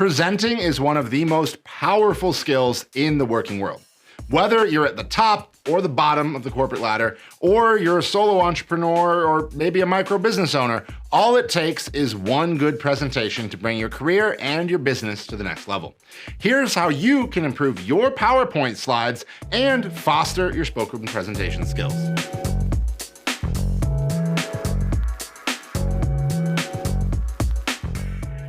Presenting is one of the most powerful skills in the working world. Whether you're at the top or the bottom of the corporate ladder, or you're a solo entrepreneur or maybe a micro business owner, all it takes is one good presentation to bring your career and your business to the next level. Here's how you can improve your PowerPoint slides and foster your spoken presentation skills.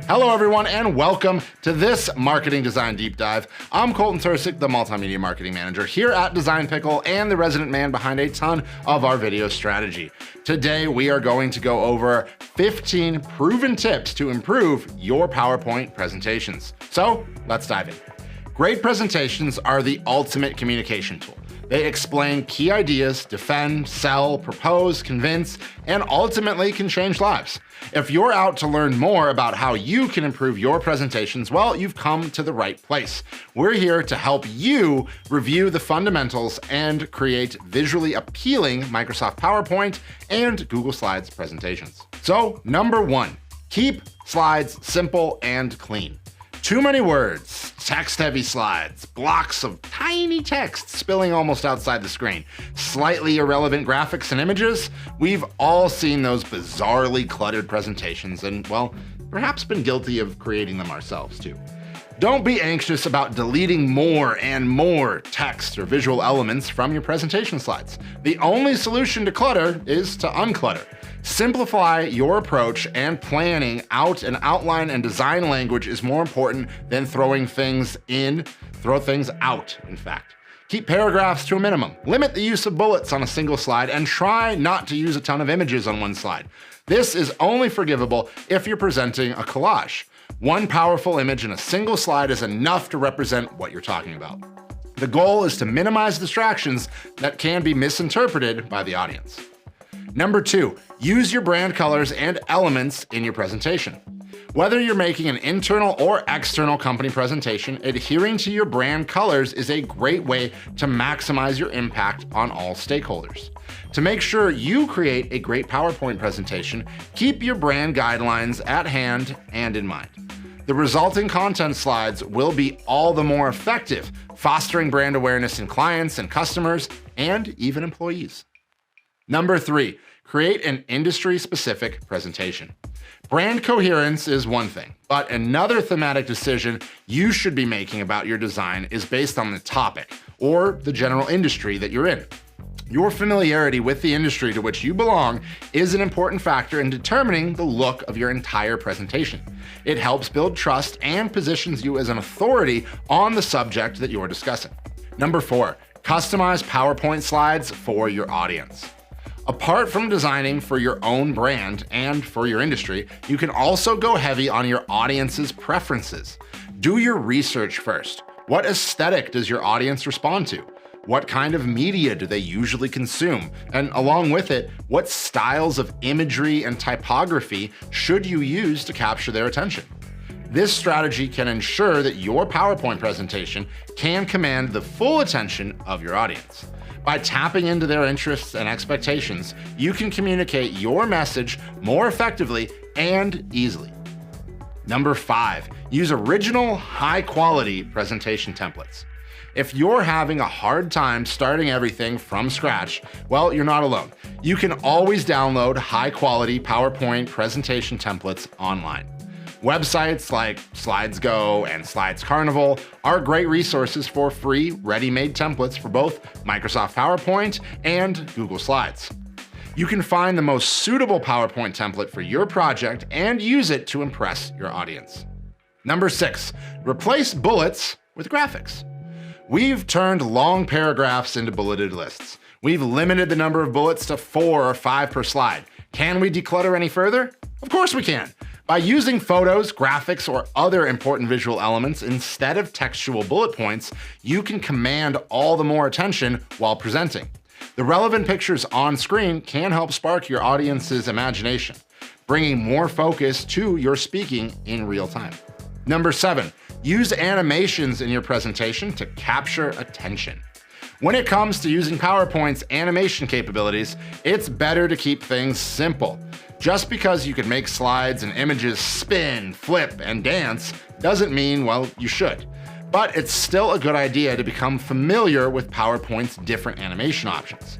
Hello everyone, and welcome to this Marketing Design Deep Dive. I'm Colton Tursick, the Multimedia Marketing Manager here at Design Pickle and the resident man behind a ton of our video strategy. Today, we are going to go over 15 proven tips to improve your PowerPoint presentations. So let's dive in. Great presentations are the ultimate communication tool. They explain key ideas, defend, sell, propose, convince, and ultimately can change lives. If you're out to learn more about how you can improve your presentations, well, you've come to the right place. We're here to help you review the fundamentals and create visually appealing Microsoft PowerPoint and Google Slides presentations. So, number one, keep slides simple and clean. Too many words, text-heavy slides, blocks of tiny text spilling almost outside the screen, slightly irrelevant graphics and images. We've all seen those bizarrely cluttered presentations and, well, perhaps been guilty of creating them ourselves too. Don't be anxious about deleting more and more text or visual elements from your presentation slides. The only solution to clutter is to unclutter. Simplify your approach, and planning out an outline and design language is more important than throwing things out, in fact. Keep paragraphs to a minimum. Limit the use of bullets on a single slide, and try not to use a ton of images on one slide. This is only forgivable if you're presenting a collage. One powerful image in a single slide is enough to represent what you're talking about. The goal is to minimize distractions that can be misinterpreted by the audience. Number two, use your brand colors and elements in your presentation. Whether you're making an internal or external company presentation, adhering to your brand colors is a great way to maximize your impact on all stakeholders. To make sure you create a great PowerPoint presentation, keep your brand guidelines at hand and in mind. The resulting content slides will be all the more effective, fostering brand awareness in clients and customers, and even employees. Number three, create an industry-specific presentation. Brand coherence is one thing, but another thematic decision you should be making about your design is based on the topic or the general industry that you're in. Your familiarity with the industry to which you belong is an important factor in determining the look of your entire presentation. It helps build trust and positions you as an authority on the subject that you're discussing. Number four, customize PowerPoint slides for your audience. Apart from designing for your own brand and for your industry, you can also go heavy on your audience's preferences. Do your research first. What aesthetic does your audience respond to? What kind of media do they usually consume? And along with it, what styles of imagery and typography should you use to capture their attention? This strategy can ensure that your PowerPoint presentation can command the full attention of your audience. By tapping into their interests and expectations, you can communicate your message more effectively and easily. Number five, use original, high-quality presentation templates. If you're having a hard time starting everything from scratch, well, you're not alone. You can always download high-quality PowerPoint presentation templates online. Websites like SlidesGo and Slides Carnival are great resources for free, ready-made templates for both Microsoft PowerPoint and Google Slides. You can find the most suitable PowerPoint template for your project and use it to impress your audience. Number six, replace bullets with graphics. We've turned long paragraphs into bulleted lists. We've limited the number of bullets to 4 or 5 per slide. Can we declutter any further? Of course we can. By using photos, graphics, or other important visual elements instead of textual bullet points, you can command all the more attention while presenting. The relevant pictures on screen can help spark your audience's imagination, bringing more focus to your speaking in real time. Number seven, use animations in your presentation to capture attention. When it comes to using PowerPoint's animation capabilities, it's better to keep things simple. Just because you can make slides and images spin, flip, and dance doesn't mean, well, you should. But it's still a good idea to become familiar with PowerPoint's different animation options.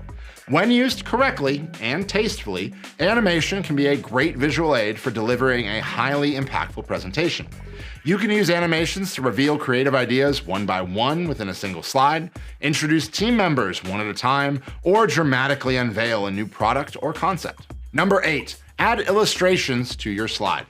When used correctly and tastefully, animation can be a great visual aid for delivering a highly impactful presentation. You can use animations to reveal creative ideas one by one within a single slide, introduce team members one at a time, or dramatically unveil a new product or concept. Number 8, add illustrations to your slide.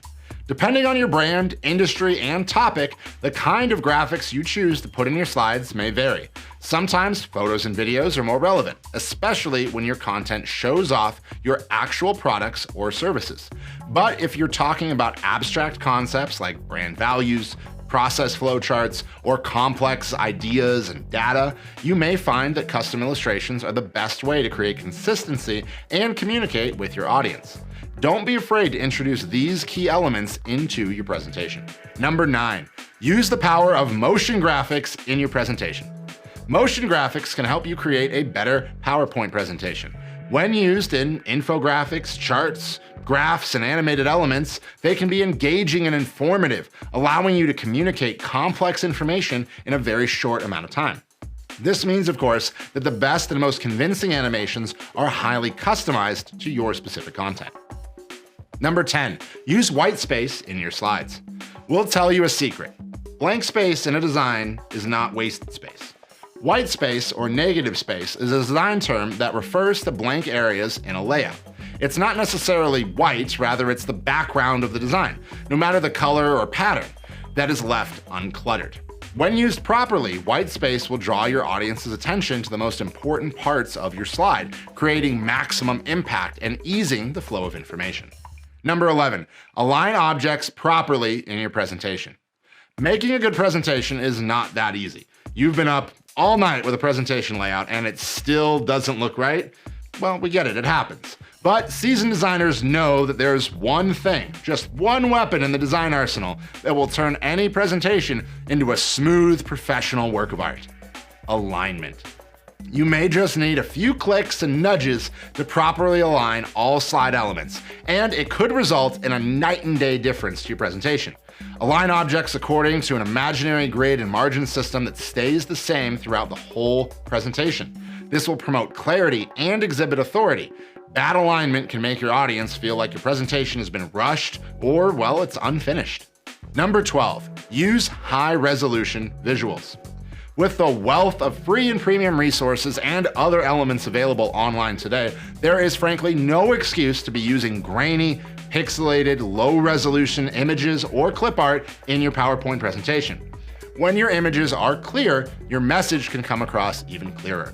Depending on your brand, industry, and topic, the kind of graphics you choose to put in your slides may vary. Sometimes photos and videos are more relevant, especially when your content shows off your actual products or services. But if you're talking about abstract concepts like brand values, process flowcharts, or complex ideas and data, you may find that custom illustrations are the best way to create consistency and communicate with your audience. Don't be afraid to introduce these key elements into your presentation. Number 9, use the power of motion graphics in your presentation. Motion graphics can help you create a better PowerPoint presentation. When used in infographics, charts, graphs, and animated elements, they can be engaging and informative, allowing you to communicate complex information in a very short amount of time. This means, of course, that the best and most convincing animations are highly customized to your specific content. Number 10, use white space in your slides. We'll tell you a secret. Blank space in a design is not wasted space. White space, or negative space, is a design term that refers to blank areas in a layout. It's not necessarily white, rather it's the background of the design, no matter the color or pattern, that is left uncluttered. When used properly, white space will draw your audience's attention to the most important parts of your slide, creating maximum impact and easing the flow of information. Number 11, align objects properly in your presentation. Making a good presentation is not that easy. You've been up all night with a presentation layout and it still doesn't look right? Well, we get it, it happens. But seasoned designers know that there's one thing, just one weapon in the design arsenal that will turn any presentation into a smooth, professional work of art: alignment. You may just need a few clicks and nudges to properly align all slide elements, and it could result in a night and day difference to your presentation. Align objects according to an imaginary grid and margin system that stays the same throughout the whole presentation. This will promote clarity and exhibit authority. Bad alignment can make your audience feel like your presentation has been rushed or, well, it's unfinished. Number 12, use high-resolution visuals. With the wealth of free and premium resources and other elements available online today, there is frankly no excuse to be using grainy, pixelated, low-resolution images or clip art in your PowerPoint presentation. When your images are clear, your message can come across even clearer.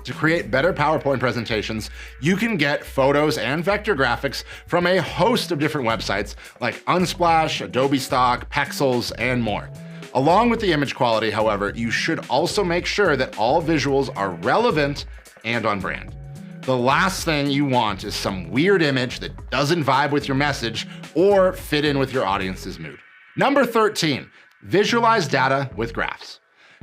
To create better PowerPoint presentations, you can get photos and vector graphics from a host of different websites like Unsplash, Adobe Stock, Pickle, and more. Along with the image quality, however, you should also make sure that all visuals are relevant and on brand. The last thing you want is some weird image that doesn't vibe with your message or fit in with your audience's mood. Number 13, visualize data with graphs.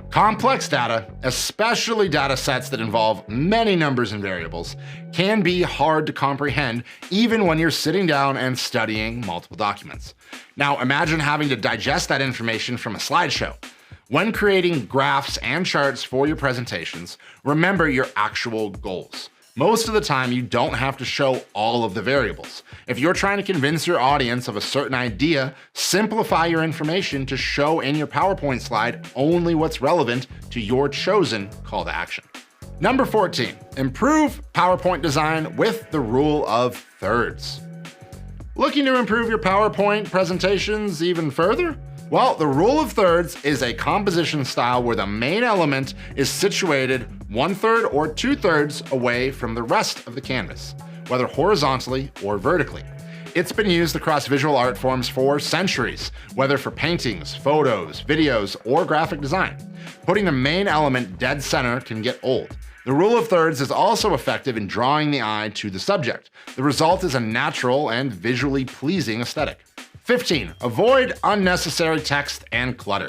Complex data, especially data sets that involve many numbers and variables, can be hard to comprehend even when you're sitting down and studying multiple documents. Now imagine having to digest that information from a slideshow. When creating graphs and charts for your presentations, remember your actual goals. Most of the time, you don't have to show all of the variables. If you're trying to convince your audience of a certain idea, simplify your information to show in your PowerPoint slide only what's relevant to your chosen call to action. Number 14, improve PowerPoint design with the rule of thirds. Looking to improve your PowerPoint presentations even further? Well, the rule of thirds is a composition style where the main element is situated 1/3 or 2/3 away from the rest of the canvas, whether horizontally or vertically. It's been used across visual art forms for centuries, whether for paintings, photos, videos, or graphic design. Putting the main element dead center can get old. The rule of thirds is also effective in drawing the eye to the subject. The result is a natural and visually pleasing aesthetic. 15, avoid unnecessary text and clutter.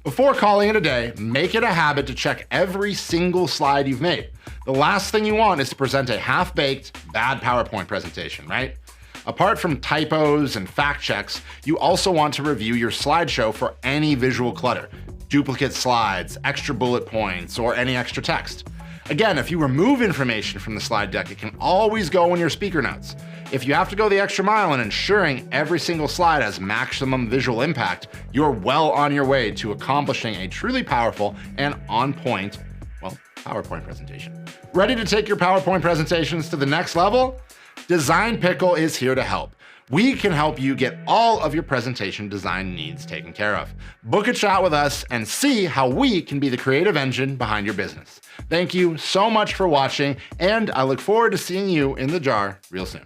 Before calling it a day, make it a habit to check every single slide you've made. The last thing you want is to present a half-baked, bad PowerPoint presentation, right? Apart from typos and fact checks, you also want to review your slideshow for any visual clutter, duplicate slides, extra bullet points, or any extra text. Again, if you remove information from the slide deck, it can always go in your speaker notes. If you have to go the extra mile in ensuring every single slide has maximum visual impact, you're well on your way to accomplishing a truly powerful and on-point, well, PowerPoint presentation. Ready to take your PowerPoint presentations to the next level? Design Pickle is here to help. We can help you get all of your presentation design needs taken care of. Book a chat with us and see how we can be the creative engine behind your business. Thank you so much for watching, and I look forward to seeing you in the jar real soon.